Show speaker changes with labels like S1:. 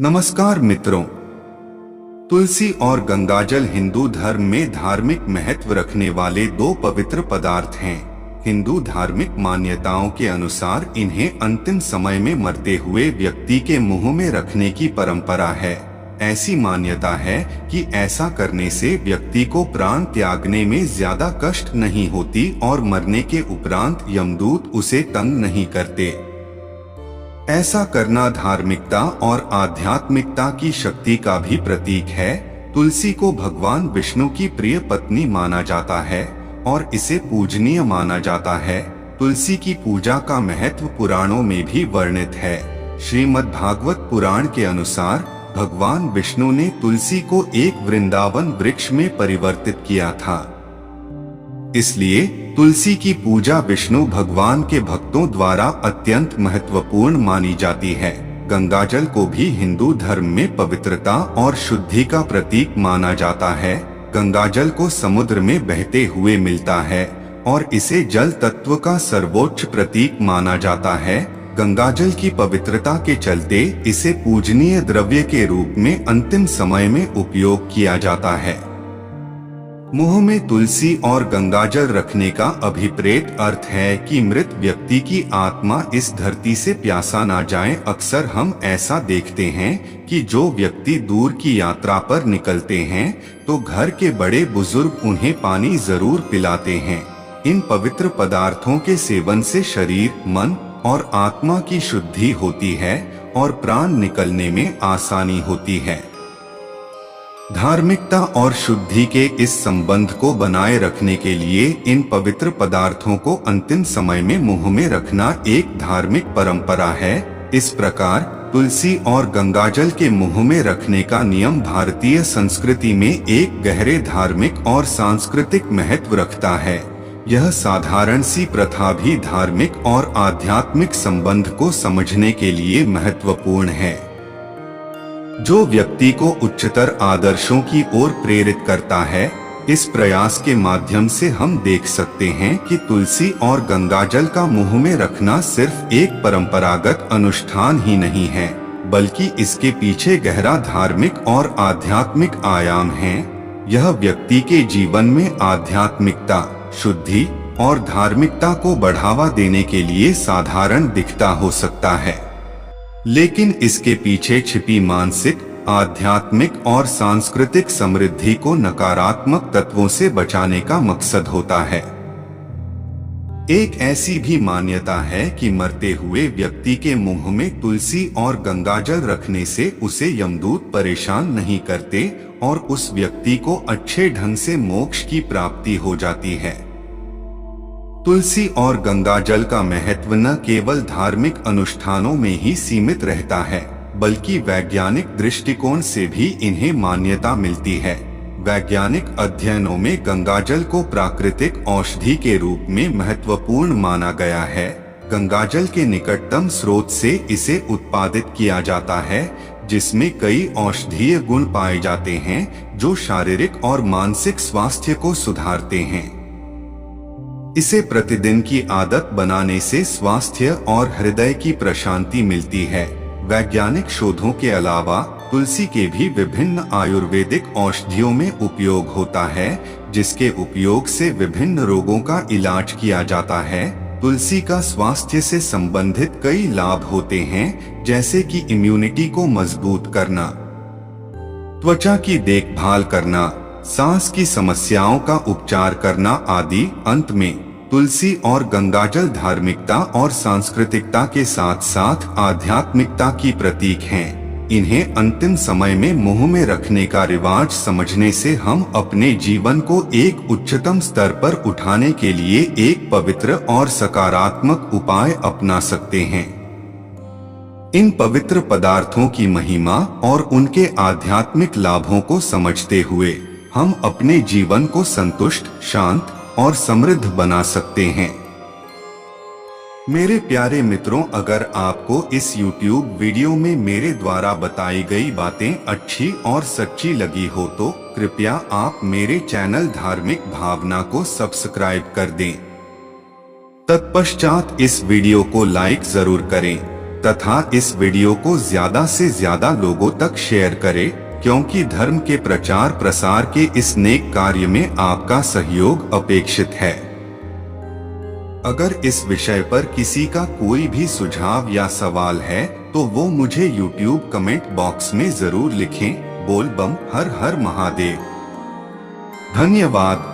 S1: नमस्कार मित्रों, तुलसी और गंगाजल हिंदू धर्म में धार्मिक महत्व रखने वाले दो पवित्र पदार्थ हैं। हिंदू धार्मिक मान्यताओं के अनुसार इन्हें अंतिम समय में मरते हुए व्यक्ति के मुंह में रखने की परंपरा है। ऐसी मान्यता है कि ऐसा करने से व्यक्ति को प्राण त्यागने में ज्यादा कष्ट नहीं होती और मरने के उपरांत यमदूत उसे तंग नहीं करते। ऐसा करना धार्मिकता और आध्यात्मिकता की शक्ति का भी प्रतीक है। तुलसी को भगवान विष्णु की प्रिय पत्नी माना जाता है और इसे पूजनीय माना जाता है। तुलसी की पूजा का महत्व पुराणों में भी वर्णित है। श्रीमद् भागवत पुराण के अनुसार भगवान विष्णु ने तुलसी को एक वृंदावन वृक्ष में परिवर्तित किया था। इसलिए तुलसी की पूजा विष्णु भगवान के भक्तों द्वारा अत्यंत महत्वपूर्ण मानी जाती है। गंगाजल को भी हिंदू धर्म में पवित्रता और शुद्धि का प्रतीक माना जाता है। गंगाजल को समुद्र में बहते हुए मिलता है और इसे जल तत्व का सर्वोच्च प्रतीक माना जाता है। गंगाजल की पवित्रता के चलते इसे पूजनीय द्रव्य के रूप में अंतिम समय में उपयोग किया जाता है। मुंह में तुलसी और गंगाजल रखने का अभिप्रेत अर्थ है कि मृत व्यक्ति की आत्मा इस धरती से प्यासा ना जाए। अक्सर हम ऐसा देखते हैं कि जो व्यक्ति दूर की यात्रा पर निकलते हैं तो घर के बड़े बुजुर्ग उन्हें पानी जरूर पिलाते हैं। इन पवित्र पदार्थों के सेवन से शरीर, मन और आत्मा की शुद्धि होती है और प्राण निकलने में आसानी होती है। धार्मिकता और शुद्धि के इस संबंध को बनाए रखने के लिए इन पवित्र पदार्थों को अंतिम समय में मुंह में रखना एक धार्मिक परंपरा है। इस प्रकार तुलसी और गंगाजल के मुंह में रखने का नियम भारतीय संस्कृति में एक गहरे धार्मिक और सांस्कृतिक महत्व रखता है। यह साधारण सी प्रथा भी धार्मिक और आध्यात्मिक संबंध को समझने के लिए महत्वपूर्ण है, जो व्यक्ति को उच्चतर आदर्शों की ओर प्रेरित करता है। इस प्रयास के माध्यम से हम देख सकते हैं कि तुलसी और गंगाजल का मुंह में रखना सिर्फ एक परंपरागत अनुष्ठान ही नहीं है, बल्कि इसके पीछे गहरा धार्मिक और आध्यात्मिक आयाम है। यह व्यक्ति के जीवन में आध्यात्मिकता, शुद्धि और धार्मिकता को बढ़ावा देने के लिए साधारण दिखता हो सकता है, लेकिन इसके पीछे छिपी मानसिक, आध्यात्मिक और सांस्कृतिक समृद्धि को नकारात्मक तत्वों से बचाने का मकसद होता है। एक ऐसी भी मान्यता है कि मरते हुए व्यक्ति के मुंह में तुलसी और गंगाजल रखने से उसे यमदूत परेशान नहीं करते और उस व्यक्ति को अच्छे ढंग से मोक्ष की प्राप्ति हो जाती है। तुलसी और गंगाजल का महत्व न केवल धार्मिक अनुष्ठानों में ही सीमित रहता है, बल्कि वैज्ञानिक दृष्टिकोण से भी इन्हें मान्यता मिलती है। वैज्ञानिक अध्ययनों में गंगाजल को प्राकृतिक औषधि के रूप में महत्वपूर्ण माना गया है। गंगाजल के निकटतम स्रोत से इसे उत्पादित किया जाता है, जिसमें कई औषधीय गुण पाए जाते हैं जो शारीरिक और मानसिक स्वास्थ्य को सुधारते हैं। इसे प्रतिदिन की आदत बनाने से स्वास्थ्य और हृदय की प्रशांति मिलती है। वैज्ञानिक शोधों के अलावा तुलसी के भी विभिन्न आयुर्वेदिक औषधियों में उपयोग होता है, जिसके उपयोग से विभिन्न रोगों का इलाज किया जाता है। तुलसी का स्वास्थ्य से संबंधित कई लाभ होते हैं, जैसे कि इम्यूनिटी को मजबूत करना, त्वचा की देखभाल करना, सांस की समस्याओं का उपचार करना आदि। अंत में तुलसी और गंगाजल धार्मिकता और सांस्कृतिकता के साथ साथ आध्यात्मिकता की प्रतीक हैं। इन्हें अंतिम समय में मुंह में रखने का रिवाज समझने से हम अपने जीवन को एक उच्चतम स्तर पर उठाने के लिए एक पवित्र और सकारात्मक उपाय अपना सकते हैं। इन पवित्र पदार्थों की महिमा और उनके आध्यात्मिक लाभों को समझते हुए हम अपने जीवन को संतुष्ट, शांत और समृद्ध बना सकते हैं। मेरे प्यारे मित्रों, अगर आपको इस YouTube वीडियो में मेरे द्वारा बताई गई बातें अच्छी और सच्ची लगी हो तो कृपया आप मेरे चैनल धार्मिक भावना को सब्सक्राइब कर दें। तत्पश्चात इस वीडियो को लाइक जरूर करें। तथा इस वीडियो को ज्यादा से ज्यादा लोगों तक शेयर करें, क्योंकि धर्म के प्रचार प्रसार के इस नेक कार्य में आपका सहयोग अपेक्षित है। अगर इस विषय पर किसी का कोई भी सुझाव या सवाल है तो वो मुझे YouTube कमेंट बॉक्स में जरूर लिखें। बोल बम हर हर महादेव। धन्यवाद।